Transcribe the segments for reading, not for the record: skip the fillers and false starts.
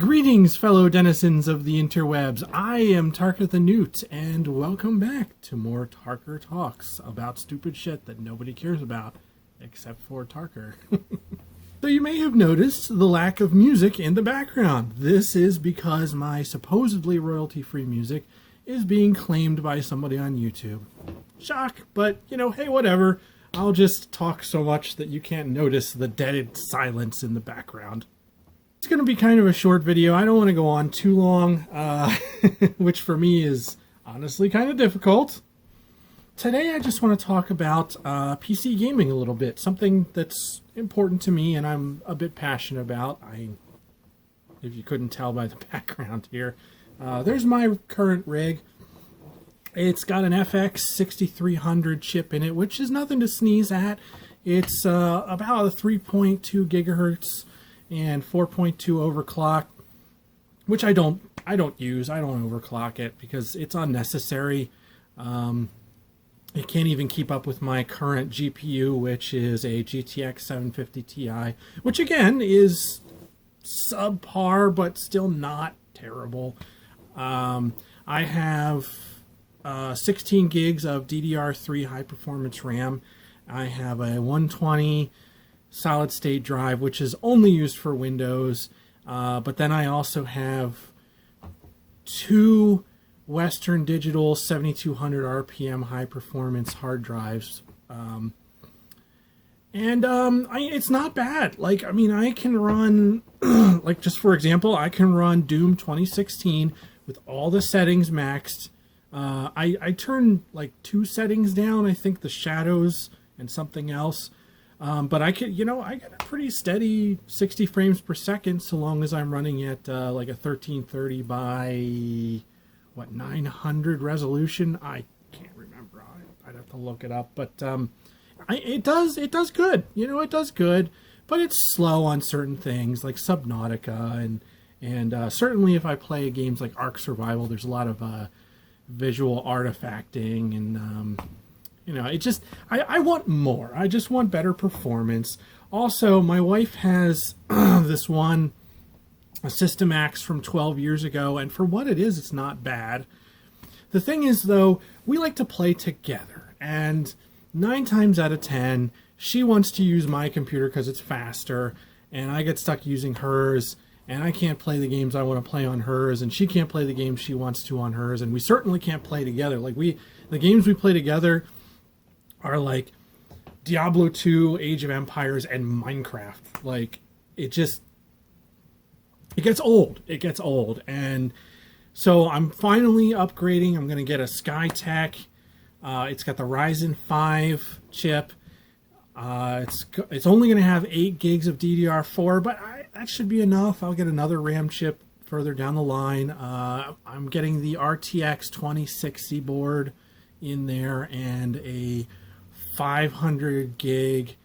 Greetings, fellow denizens of the interwebs. I am Tarrker the Newt, and welcome back to more Tarrker Talks about stupid shit that nobody cares about, except for Tarrker. So you may have noticed the lack of music in the background. This is because my supposedly royalty-free music is being claimed by somebody on YouTube. Shock, but, hey, whatever. I'll just talk so much that you can't notice the dead silence in the background. It's going to be kind of a short video. I don't want to go on too long, which for me is honestly kind of difficult. Today I just want to talk about PC gaming a little bit, something that's important to me and I'm a bit passionate about. If you couldn't tell by the background here, there's my current rig. It's got an FX 6300 chip in it, which is nothing to sneeze at. It's about a 3.2 gigahertz and 4.2 overclock, which I don't use. I don't overclock it because it's unnecessary. It can't even keep up with my current GPU, which is a GTX 750 Ti, which again is subpar, but still not terrible. I have 16 gigs of DDR3 high performance RAM. I have a 120 solid state drive, which is only used for Windows, but then I also have two Western Digital 7200 RPM high performance hard drives, it's not bad. I can run just for example, I can run Doom 2016 with all the settings maxed. I turned two settings down, I think the shadows and something else. But I get a pretty steady 60 frames per second so long as I'm running at a 1330 by 900 resolution. I can't remember. I'd have to look it up. But it does good. It does good. But it's slow on certain things like Subnautica and certainly if I play games like Ark Survival, there's a lot of visual artifacting and I want more. I just want better performance. Also, my wife has this one, a System X from 12 years ago, and for what it is, it's not bad. The thing is, though, we like to play together, and 9 times out of 10, she wants to use my computer because it's faster, and I get stuck using hers, and I can't play the games I want to play on hers, and she can't play the games she wants to on hers, and we certainly can't play together. The games we play together are like Diablo 2, Age of Empires, and Minecraft. It gets old. It gets old. And so I'm finally upgrading. I'm going to get a Skytech. It's got the Ryzen 5 chip. It's only going to have 8 gigs of DDR4, but that should be enough. I'll get another RAM chip further down the line. I'm getting the RTX 2060 board in there and a 500 gig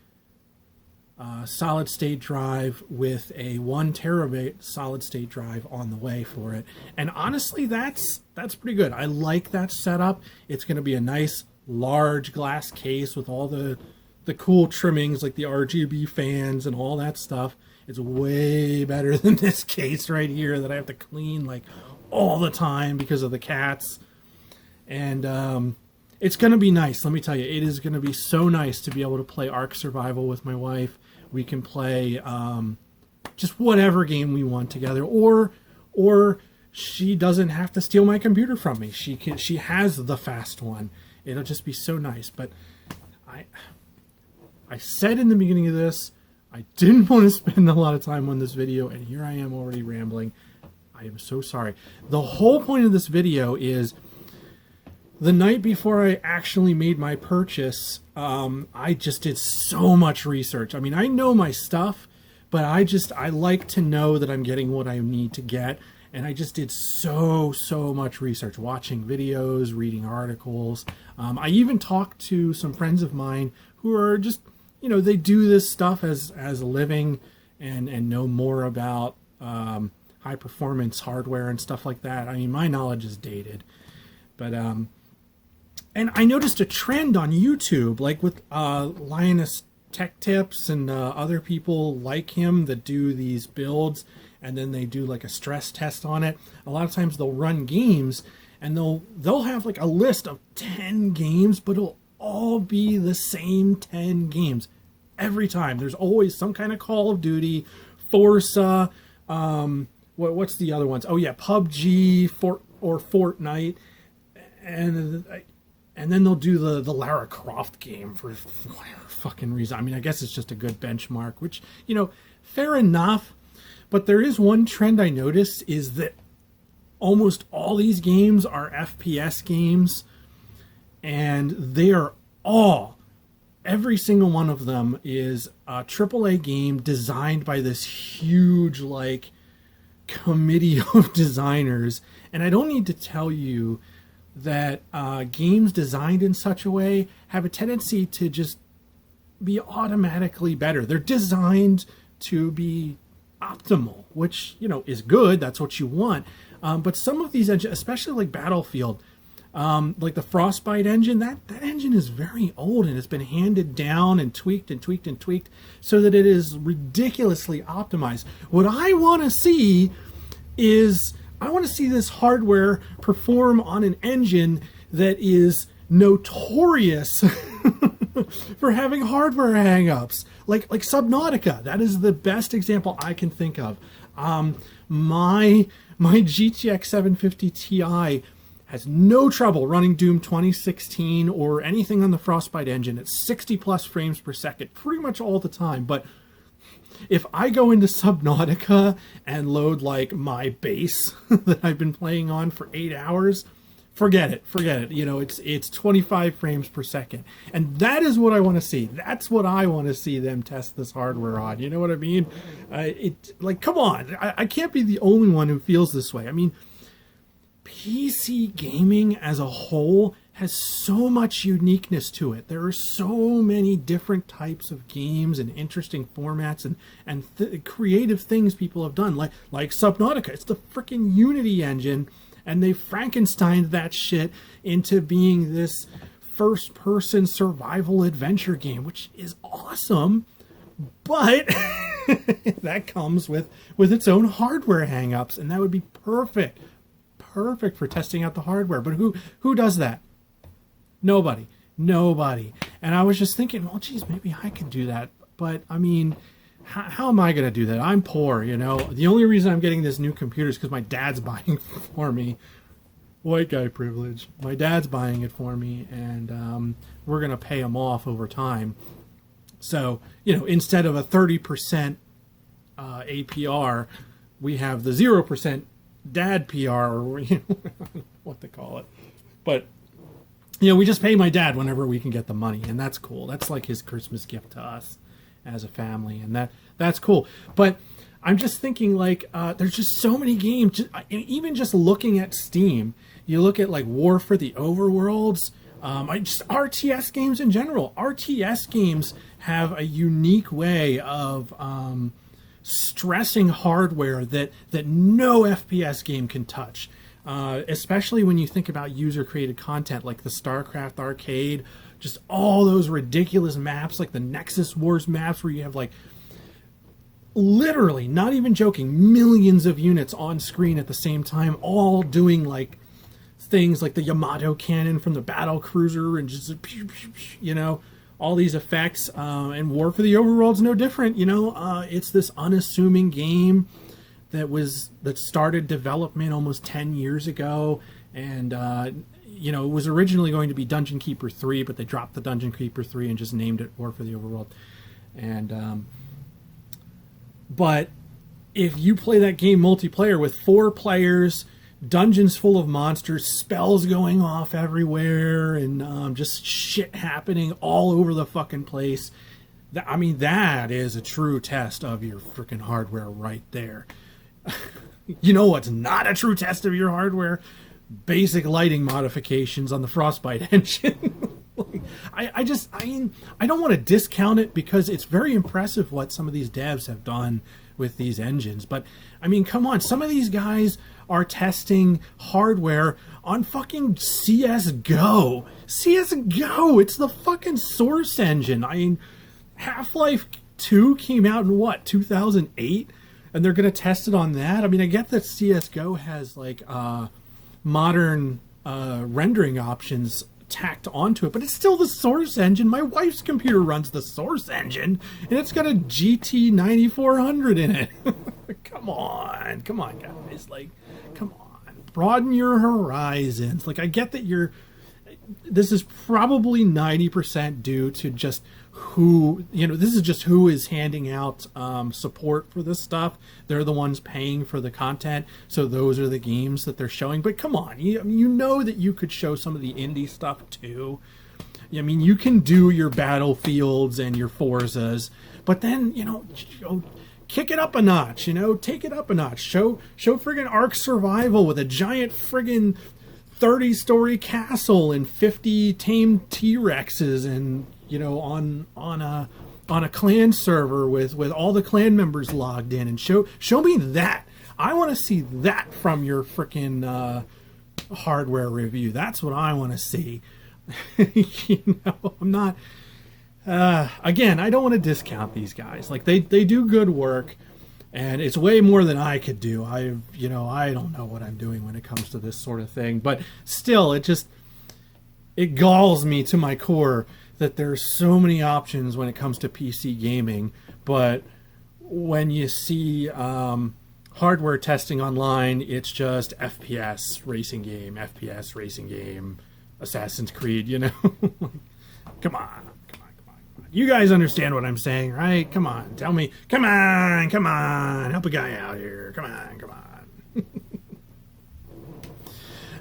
solid state drive with a 1 terabyte solid state drive on the way for it. And honestly, that's pretty good. I like that setup. It's going to be a nice large glass case with all the cool trimmings like the RGB fans and all that stuff. It's way better than this case right here that I have to clean all the time because of the cats. And it's going to be nice, let me tell you. It is going to be so nice to be able to play Ark Survival with my wife. We can play just whatever game we want together, or she doesn't have to steal my computer from me. She has the fast one. It'll just be so nice. But I said in the beginning of this, I didn't want to spend a lot of time on this video, and here I am already rambling. I am so sorry. The whole point of this video is the night before I actually made my purchase, I just did so much research. I mean, I know my stuff, but I like to know that I'm getting what I need to get. And I just did so much research, watching videos, reading articles. I even talked to some friends of mine who are just, they do this stuff as a living and know more about high performance hardware and stuff like that. I mean, my knowledge is dated. But and I noticed a trend on YouTube, with Linus Tech Tips and other people like him that do these builds, and then they do like a stress test on it. A lot of times they'll run games, and they'll have like a list of 10 games, but it'll all be the same 10 games every time. There's always some kind of Call of Duty, Forza, what's the other ones? Oh yeah, PUBG, or Fortnite, and then they'll do the Lara Croft game for whatever fucking reason. I mean, I guess it's just a good benchmark, which, you know, fair enough. But there is one trend I noticed, is that almost all these games are FPS games, and they are every single one of them is a AAA game designed by this huge, like, committee of designers. And I don't need to tell you that games designed in such a way have a tendency to just be automatically better. They're designed to be optimal, which, you know, is good. That's what you want. But some of these engines, especially like Battlefield, like the Frostbite engine, that engine is very old, and it's been handed down and tweaked and tweaked and tweaked so that it is ridiculously optimized. What I want to see is, I want to see this hardware perform on an engine that is notorious for having hardware hangups, like Subnautica. That is the best example I can think of. My GTX 750 Ti has no trouble running Doom 2016 or anything on the Frostbite engine at 60 plus frames per second pretty much all the time. But if I go into Subnautica and load like my base that I've been playing on for 8 hours, forget it. You know, it's 25 frames per second. And that is what I want to see. That's what I want to see them test this hardware on. You know what I mean? Like, come on. I can't be the only one who feels this way. I mean, PC gaming as a whole has so much uniqueness to it. There are so many different types of games and interesting formats and creative things people have done, like Subnautica. It's the freaking Unity engine, and they Frankensteined that shit into being this first-person survival adventure game, which is awesome, but that comes with its own hardware hangups, and that would be perfect for testing out the hardware. But who does that? Nobody. And I was just thinking, well, geez, maybe I could do that. But I mean, how am I going to do that? I'm poor, you know. The only reason I'm getting this new computer is because my dad's buying it for me. White guy privilege. My dad's buying it for me, and we're going to pay him off over time. So, you know, instead of a 30% APR, we have the 0% dad PR, or you know, what to call it. But, you know, we just pay my dad whenever we can get the money, and that's cool. That's like his Christmas gift to us as a family, and that's cool. But I'm just thinking, like, there's just so many games. Even just looking at Steam, you look at like War for the Overworlds, just RTS games in general. RTS games have a unique way of stressing hardware that no FPS game can touch. Especially when you think about user-created content like the StarCraft arcade, just all those ridiculous maps like the Nexus Wars maps where you have like literally, not even joking, millions of units on screen at the same time, all doing like things like the Yamato cannon from the battle cruiser and just, you know, all these effects. And War for the Overworld's no different, you know. It's this unassuming game that started development almost 10 years ago, and you know, it was originally going to be Dungeon Keeper 3, but they dropped the Dungeon Keeper 3 and just named it War for the Overworld. And but if you play that game multiplayer with 4 players, dungeons full of monsters, spells going off everywhere, and just shit happening all over the fucking place, I mean, that is a true test of your freaking hardware right there. You know what's not a true test of your hardware? Basic lighting modifications on the Frostbite engine. I don't want to discount it because it's very impressive what some of these devs have done with these engines. But, I mean, come on. Some of these guys are testing hardware on fucking CSGO. CSGO! It's the fucking Source engine. I mean, Half-Life 2 came out in what, 2008? and they're going to test it on that. I mean, I get that CSGO has like modern rendering options tacked onto it, but it's still the source engine. My wife's computer runs the source engine, and it's got a GT 9400 in it. Come on, guys! Like, come on, broaden your horizons. Like, I get that this is probably 90% due to just who, this is just who is handing out support for this stuff. They're the ones paying for the content, so those are the games that they're showing. But come on, you know that you could show some of the indie stuff too. I mean, you can do your Battlefields and your Forzas, but then, kick it up a notch, take it up a notch. Show friggin' Ark Survival with a giant friggin' 30-story castle and 50 tamed T-Rexes, and on a clan server with all the clan members logged in, and show me that. I want to see that from your freaking hardware review. That's what I want to see. I'm not. Again, I don't want to discount these guys. Like, they do good work, and it's way more than I could do. I don't know what I'm doing when it comes to this sort of thing, but still, it galls me to my core that there's so many options when it comes to PC gaming, but when you see hardware testing online, it's just FPS racing game, Assassin's Creed, Come on. You guys understand what I'm saying, right? Come on, tell me. Come on, help a guy out here. Come on.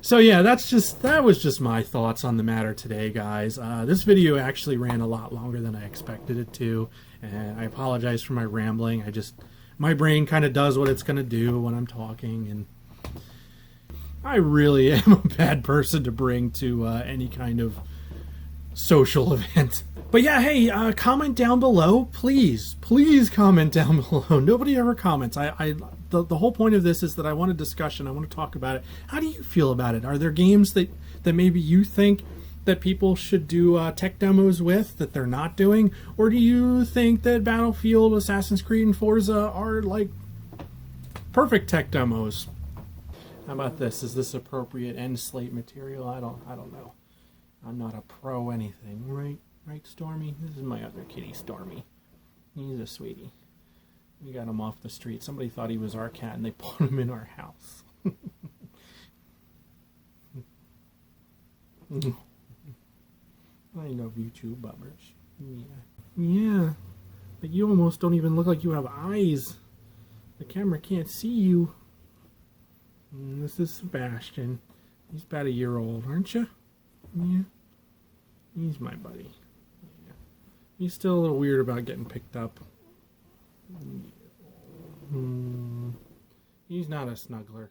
So yeah, that was just my thoughts on the matter today, guys. This video actually ran a lot longer than I expected it to, and I apologize for my rambling. My brain kind of does what it's going to do when I'm talking, and I really am a bad person to bring to any kind of social event. But yeah, hey, comment down below, please comment down below. Nobody ever comments. The whole point of this is that I want a discussion. I want to talk about it. How do you feel about it? Are there games that maybe you think that people should do tech demos with that they're not doing? Or do you think that Battlefield, Assassin's Creed, and Forza are like perfect tech demos? How about this? Is this appropriate end slate material? I don't know. I'm not a pro anything, right? Right, Stormy? This is my other kitty, Stormy. He's a sweetie. We got him off the street. Somebody thought he was our cat, and they put him in our house. I know YouTube bummers. Yeah. But you almost don't even look like you have eyes. The camera can't see you. This is Sebastian. He's about a year old, aren't you? Yeah. He's my buddy. Yeah. He's still a little weird about getting picked up. He's not a snuggler.